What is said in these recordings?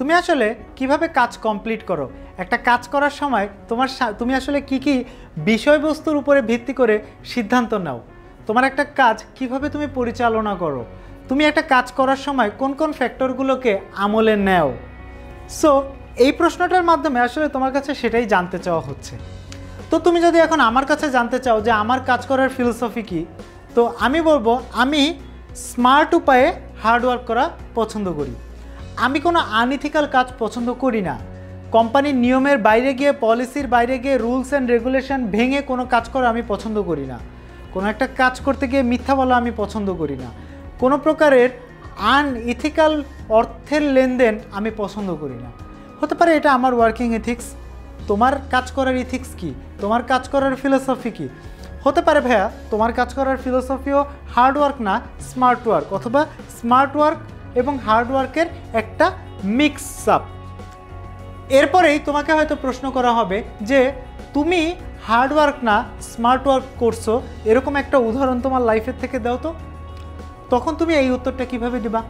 তুমি আসলে কিভাবে কাজ কমপ্লিট করো, একটা কাজ করার সময় তুমি আসলে কি বিষয়বস্তুর উপরে ভিত্তি করে সিদ্ধান্ত নাও, তোমার একটা কাজ কিভাবে তুমি পরিচালনা করো, তুমি একটা কাজ করার সময় কোন কোন ফ্যাক্টরগুলোকে আমলে নেও। সো এই প্রশ্নটার মাধ্যমে আসলে তোমার কাছে সেটাই জানতে চাওয়া হচ্ছে। তো তুমি যদি এখন আমার কাছে জানতে চাও যে আমার কাজ করার ফিলোসফি কী, তো আমি বলবো আমি স্মার্ট উপায়ে হার্ডওয়ার্ক করা পছন্দ করি। আমি কোনো আনইথিক্যাল কাজ পছন্দ করি না। কোম্পানির নিয়মের বাইরে গিয়ে, পলিসির বাইরে গিয়ে, রুলস অ্যান্ড রেগুলেশন ভেঙে কোনো কাজ করা আমি পছন্দ করি না। কোনো একটা কাজ করতে গিয়ে মিথ্যা বলা আমি পছন্দ করি না। কোনো প্রকারের আনইথিক্যাল অর্থের লেনদেন আমি পছন্দ করি না। হতে পারে এটা আমার ওয়ার্কিং এথিক্স। তোমার কাজ করার ইথিক্স কি, তোমার কাজ করার ফিলোসফি কি? হতে পারে ভাইয়া তোমার কাজ করার ফিলোসফিও হার্ডওয়ার্ক না স্মার্ট ওয়ার্ক, অথবা স্মার্ট ওয়ার্ক এবং হার্ডওয়ার্কের একটা মিক্স আপ। এরপরেই তোমাকে হয়তো প্রশ্ন করা হবে যে তুমি হার্ডওয়ার্ক না স্মার্ট ওয়ার্ক করছো, এরকম একটা উদাহরণ তোমার লাইফের থেকে দাও তো। তখন তুমি এই উত্তরটা কিভাবে দিবা?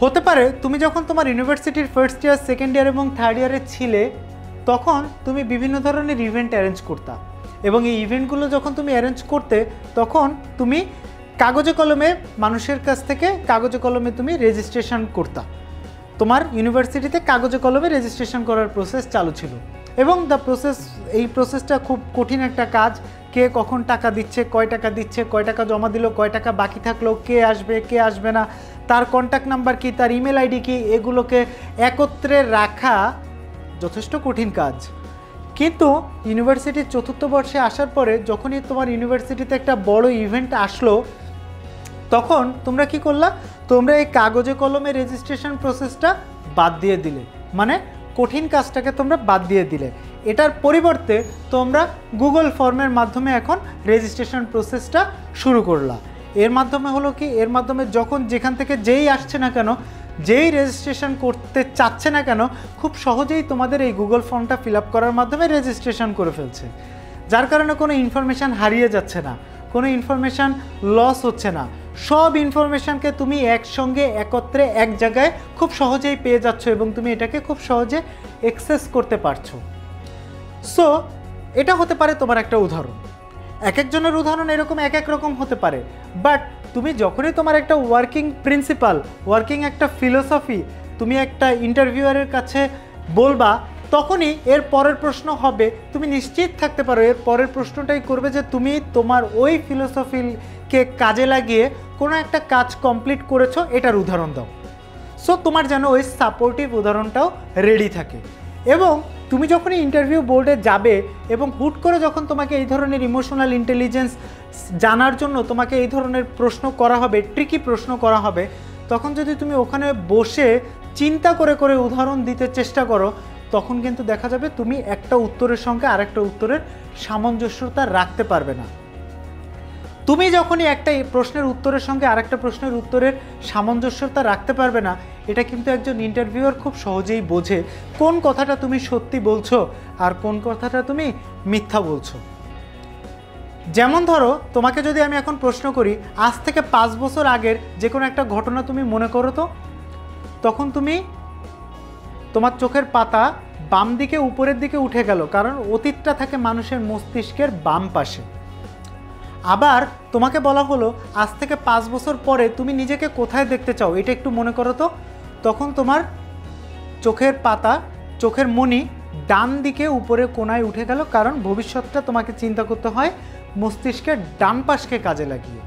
হতে পারে তুমি যখন তোমার ইউনিভার্সিটির ফার্স্ট ইয়ার, সেকেন্ড ইয়ার এবং থার্ড ইয়ারে ছিলে, তখন তুমি বিভিন্ন ধরনের ইভেন্ট অ্যারেঞ্জ করতা, এবং এই ইভেন্টগুলো যখন তুমি অ্যারেঞ্জ করতে তখন তুমি কাগজে কলমে মানুষের কাছ থেকে কাগজে কলমে তুমি রেজিস্ট্রেশন করতা। তোমার ইউনিভার্সিটিতে কাগজে কলমে রেজিস্ট্রেশন করার প্রসেস চালু ছিল, এবং এই প্রসেসটা খুব কঠিন একটা কাজ। কে কখন টাকা দিচ্ছে, কয় টাকা দিচ্ছে, কয় টাকা জমা দিল, কয় টাকা বাকি থাকলো, কে আসবে কে আসবে না, তার কন্ট্যাক্ট নাম্বার কি, তার ইমেল আইডি কি, এগুলোকে একত্রে রাখা যথেষ্ট কঠিন কাজ। কিন্তু ইউনিভার্সিটির চতুর্থ বর্ষে আসার পরে যখনই তোমার ইউনিভার্সিটিতে একটা বড় ইভেন্ট আসলো, তখন তোমরা কি করলা? তোমরা এই কাগজে কলমে রেজিস্ট্রেশন প্রসেসটা বাদ দিয়ে দিলে, মানে কঠিন কাজটাকে তোমরা বাদ দিয়ে দিলে। এটার পরিবর্তে তোমরা গুগল ফর্মের মাধ্যমে এখন রেজিস্ট্রেশন প্রসেসটা শুরু করলা। এর মাধ্যমে হলো কি, এর মাধ্যমে যখন যেখান থেকে যেই আসছে না কেন, যেই রেজিস্ট্রেশন করতে চাচ্ছে না কেন, খুব সহজেই তোমাদের এই গুগল ফর্মটা ফিল আপ করার মাধ্যমে রেজিস্ট্রেশন করে ফেলছে। যার কারণে কোনো ইনফরমেশান হারিয়ে যাচ্ছে না, কোনো ইনফরমেশান লস হচ্ছে না। সব ইনফরমেশানকে তুমি একসঙ্গে একত্রে এক জায়গায় খুব সহজেই পেয়ে যাচ্ছ, এবং তুমি এটাকে খুব সহজে অ্যাক্সেস করতে পারছো। সো এটা হতে পারে তোমার একটা উদাহরণ। এক একজনের উদাহরণ এরকম এক এক রকম হতে পারে, বাট তুমি যখনই তোমার একটা ওয়ার্কিং প্রিন্সিপাল, ওয়ার্কিং একটা ফিলোসফি তুমি একটা ইন্টারভিউয়ারের কাছে বলবা, তখনই এর পরের প্রশ্ন হবে, তুমি নিশ্চিত থাকতে পারো এর পরের প্রশ্নটাই করবে যে তুমি তোমার ওই ফিলোসফিকে কাজে লাগিয়ে কোনো একটা কাজ কমপ্লিট করেছো, এটার উদাহরণ দাও। সো তোমার যেন ওই সাপোর্টিভ উদাহরণটাও রেডি থাকে। এবং তুমি যখনই ইন্টারভিউ বোর্ডে যাবে এবং হুট করে যখন তোমাকে এই ধরনের ইমোশনাল ইন্টেলিজেন্স জানার জন্য তোমাকে এই ধরনের প্রশ্ন করা হবে, ট্রিকি প্রশ্ন করা হবে, তখন যদি তুমি ওখানে বসে চিন্তা করে করে উদাহরণ দিতে চেষ্টা করো, তখন কিন্তু দেখা যাবে তুমি একটা উত্তরের সঙ্গে আরেকটা উত্তরের সামঞ্জস্যতা রাখতে পারবে না। তুমি যখনই একটা প্রশ্নের উত্তরের সঙ্গে আরেকটা প্রশ্নের উত্তরের সামঞ্জস্যতা রাখতে পারবে না, এটা কিন্তু একজন ইন্টারভিউয়ার খুব সহজেই বোঝে কোন কথাটা তুমি সত্যি বলছো আর কোন কথাটা তুমি মিথ্যা বলছো। যেমন ধরো, তোমাকে যদি আমি এখন প্রশ্ন করি, আজ থেকে 5 বছর আগের যে কোনো একটা ঘটনা তুমি মনে করো তো, তখন তুমি তোমার চোখের পাতা বাম দিকে উপরের দিকে উঠে গেল, কারণ অতীতটা থাকে মানুষের মস্তিষ্কের বাম পাশে। আবার তোমাকে বলা হলো আজ থেকে 5 বছর পরে তুমি নিজেকে কোথায় দেখতে চাও, এটা একটু মনে করো তো, তখন তোমার চোখের পাতা, চোখের মণি ডান দিকে উপরে কোণায় উঠে গেল, কারণ ভবিষ্যৎটা তোমাকে চিন্তা করতে হয় মস্তিষ্কের ডান পাশকে কাজে লাগিয়ে।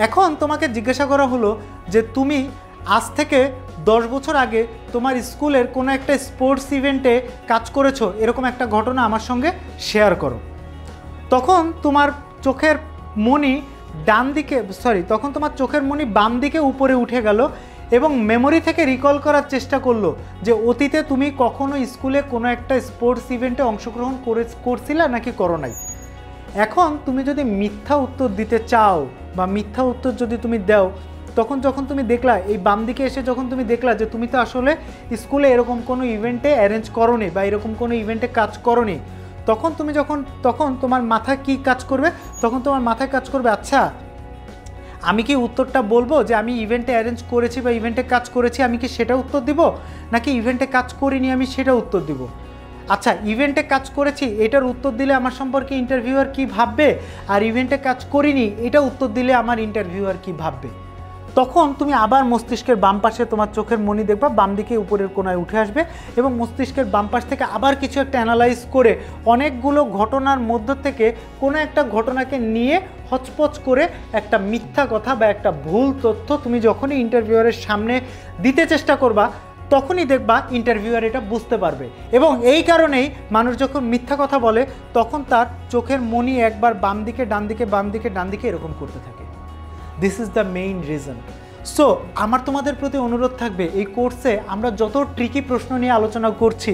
এখন তোমাকে জিজ্ঞাসা করা হলো যে তুমি আজ থেকে 10 বছর আগে তোমার স্কুলের কোনো একটা স্পোর্টস ইভেন্টে কাজ করেছো, এরকম একটা ঘটনা আমার সঙ্গে শেয়ার করো। তখন তোমার চোখের মণি তখন তোমার চোখের মণি বাম দিকে উপরে উঠে গেল, এবং মেমোরি থেকে রিকল করার চেষ্টা করলো যে অতীতে তুমি কখনো স্কুলে কোনো একটা স্পোর্টস ইভেন্টে অংশগ্রহণ করছিলে নাকি করো নাই। এখন তুমি যদি মিথ্যা উত্তর দিতে চাও বা মিথ্যা উত্তর যদি তুমি দাও, তখন যখন তুমি দেখলা এই বাম দিকে এসে যখন তুমি দেখলা যে তুমি তো আসলে স্কুলে এরকম কোনো ইভেন্টে অ্যারেঞ্জ করোনি বা এরকম কোনো ইভেন্টে কাজ করোনি, তখন তোমার মাথায় কি কাজ করবে? তখন তোমার মাথায় কাজ করবে, আচ্ছা আমি কি উত্তরটা বলবো যে আমি ইভেন্টে অ্যারেঞ্জ করেছি বা ইভেন্টে কাজ করেছি, আমি কি সেটা উত্তর দিব, নাকি ইভেন্টে কাজ করিনি আমি সেটা উত্তর দিব? আচ্ছা, ইভেন্টে কাজ করেছি এটার উত্তর দিলে আমার সম্পর্কে ইন্টারভিউয়ার কি ভাববে, আর ইভেন্টে কাজ করিনি এটা উত্তর দিলে আমার ইন্টারভিউয়ার কি ভাববে? তখন তুমি আবার মস্তিষ্কের বাম পাশে তোমার চোখের মনি দেখবা বাম দিকে উপরের কোণায় উঠে আসবে, এবং মস্তিষ্কের বাম পাশ থেকে আবার কিছু একটা অ্যানালাইজ করে অনেকগুলো ঘটনার মধ্য থেকে কোনো একটা ঘটনাকে নিয়ে হচপচ করে একটা মিথ্যা কথা বা একটা ভুল তথ্য তুমি যখনই ইন্টারভিউয়ারের সামনে দিতে চেষ্টা করবা, তখনই দেখবা ইন্টারভিউয়ার এটা বুঝতে পারবে। এবং এই কারণেই মানুষ যখন মিথ্যা কথা বলে তখন তার চোখের মনি একবার বাম দিকে ডান দিকে বাম দিকে ডান দিকে এরকম করতে থাকে। This is the main reason. So আমার তোমাদের প্রতি অনুরোধ থাকবে, এই কোর্সে আমরা যত ট্রিকি প্রশ্ন নিয়ে আলোচনা করছি,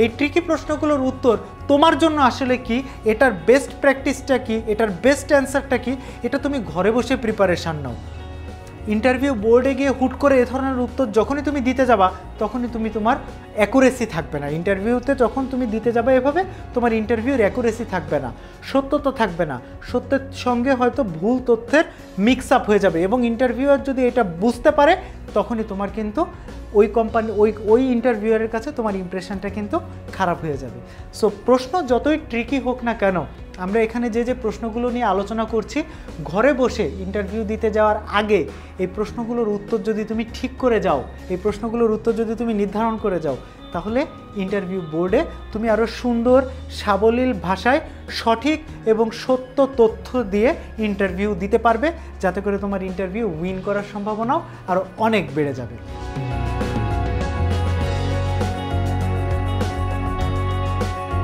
এই ট্রিকি প্রশ্নগুলোর উত্তর তোমার জন্য আসলে কি, এটার বেস্ট প্র্যাকটিসটা কি, এটার বেস্ট অ্যান্সারটা কি, এটা তুমি ঘরে বসে প্রিপারেশান নাও। ইন্টারভিউ বোর্ডে গিয়ে হুট করে এ ধরনের উত্তর যখনই তুমি দিতে যাবা তখনই তোমার অ্যাকুরেসি থাকবে না। ইন্টারভিউতে যখন তুমি দিতে যাবে এভাবে, তোমার ইন্টারভিউর অ্যাকুরেসি থাকবে না, সত্যতা থাকবে না, সত্যের সঙ্গে হয়তো ভুল তথ্যের মিক্স আপ হয়ে যাবে। এবং ইন্টারভিউয়ার যদি এটা বুঝতে পারে তখনই তোমার কিন্তু ওই কোম্পানি ওই ইন্টারভিউয়ারের কাছে তোমার ইমপ্রেশনটা কিন্তু খারাপ হয়ে যাবে। সো প্রশ্ন যতই ট্রিকি হোক না কেন, আমরা এখানে যে প্রশ্নগুলো নিয়ে আলোচনা করছি, ঘরে বসে ইন্টারভিউ দিতে যাওয়ার আগে এই প্রশ্নগুলোর উত্তর যদি তুমি ঠিক করে যাও, এই প্রশ্নগুলোর উত্তর যদি তুমি নির্ধারণ করে যাও, তাহলে ইন্টারভিউ বোর্ডে তুমি আরও সুন্দর সাবলীল ভাষায় সঠিক এবং সত্য তথ্য দিয়ে ইন্টারভিউ দিতে পারবে, যাতে করে তোমার ইন্টারভিউ উইন করার সম্ভাবনাও আরও অনেক বেড়ে যাবে।